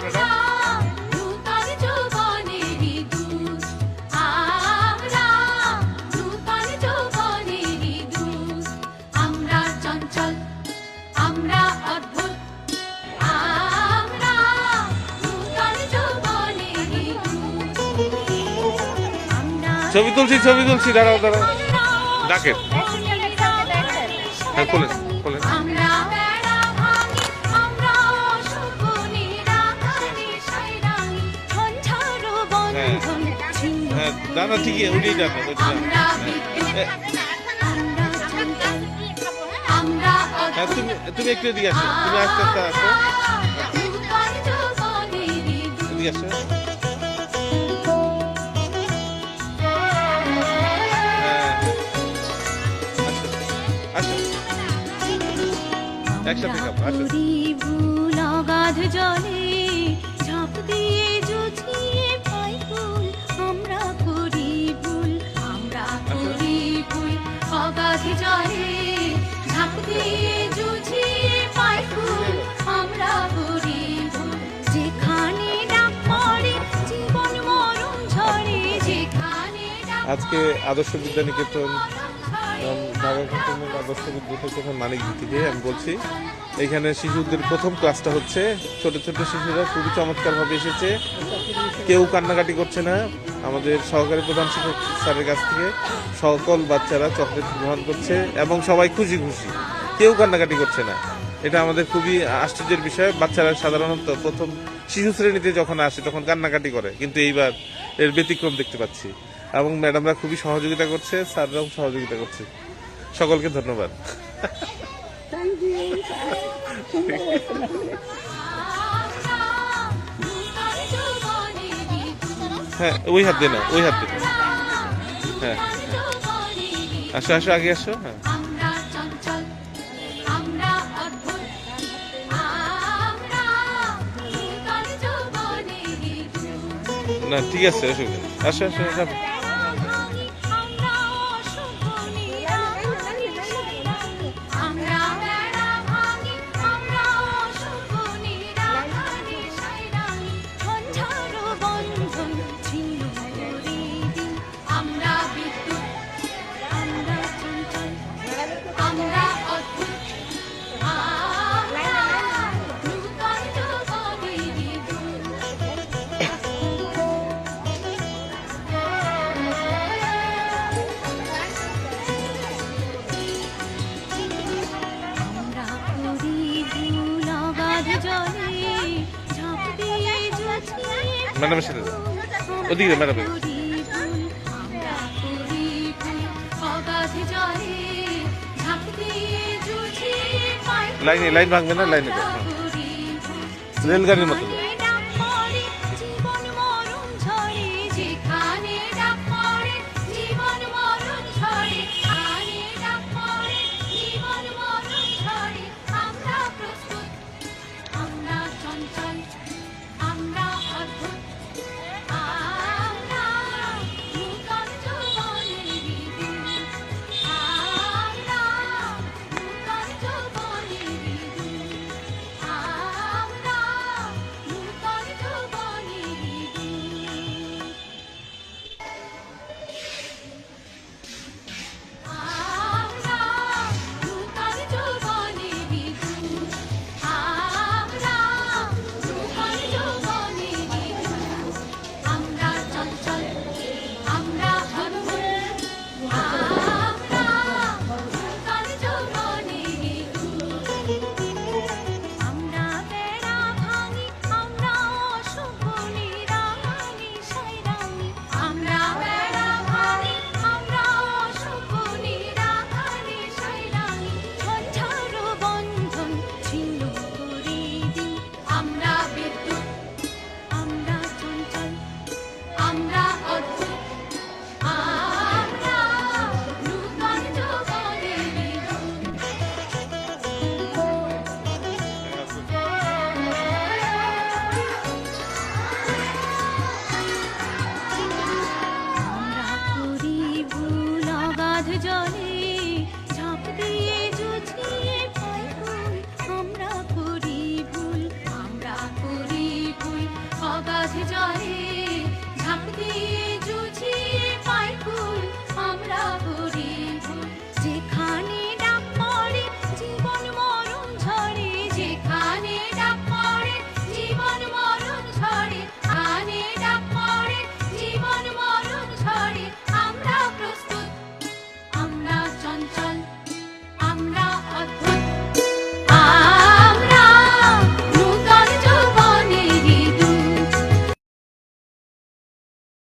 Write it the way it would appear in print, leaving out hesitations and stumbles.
আপনারা? ছবি তুলছি দাঁড়াও ডাকেন। হ্যাঁ খোলেন। হ্যাঁ দাদা ঠিকই উঠেই যান। হ্যাঁ তুমি একটু এদিকে আসো, তুমি আস্তে আস্তে আসো, এদিকে আসো। একসাথে ভুল অগাধ জলে ঝাঁপ দিয়ে জুঝিয়ে পাই ফুল, আমরা করি ভুল অগাধ জলে ঝাঁপ দিয়ে জুঝিয়ে পাই ফুল, আমরা করি ভুল। যেখানে ডাক পড়ে জীবন মরণ ঝরে, যেখানে আজকে আদর্শ বিদ্যানিকেতন আদর্শ বিদ্যানিকেতন মানিকদি থেকে আমি বলছি। এখানে শিশুদের প্রথম ক্লাসটা হচ্ছে। ছোট ছোট শিশুরা খুবই চমৎকারভাবে এসেছে, কেউ কান্নাকাটি করছে না। আমাদের সহকারী প্রধান শিক্ষক স্যারের কাছ থেকে সকল বাচ্চারা চকলেট গ্রহণ করছে এবং সবাই খুশি, কেউ কান্নাকাটি করছে না। এটা আমাদের খুবই আশ্চর্যের বিষয়। বাচ্চারা সাধারণত প্রথম শিশু শ্রেণীতে যখন আসে তখন কান্নাকাটি করে, কিন্তু এইবার এর ব্যতিক্রম দেখতে পাচ্ছি এবং ম্যাডামরা খুবই সহযোগিতা করছে, স্যাররাও সহযোগিতা করছে। সকলকে ধন্যবাদ। হ্যাঁ ওই হাত দিয়ে না, হ্যাঁ আসো আগে আসো। হ্যাঁ না ঠিক আছে, আসো। ম্যাডামের সাথে ওদিকে ম্যাডাম লাইন ভাঙবে না, লাইনে রেলগাড়ির মতো।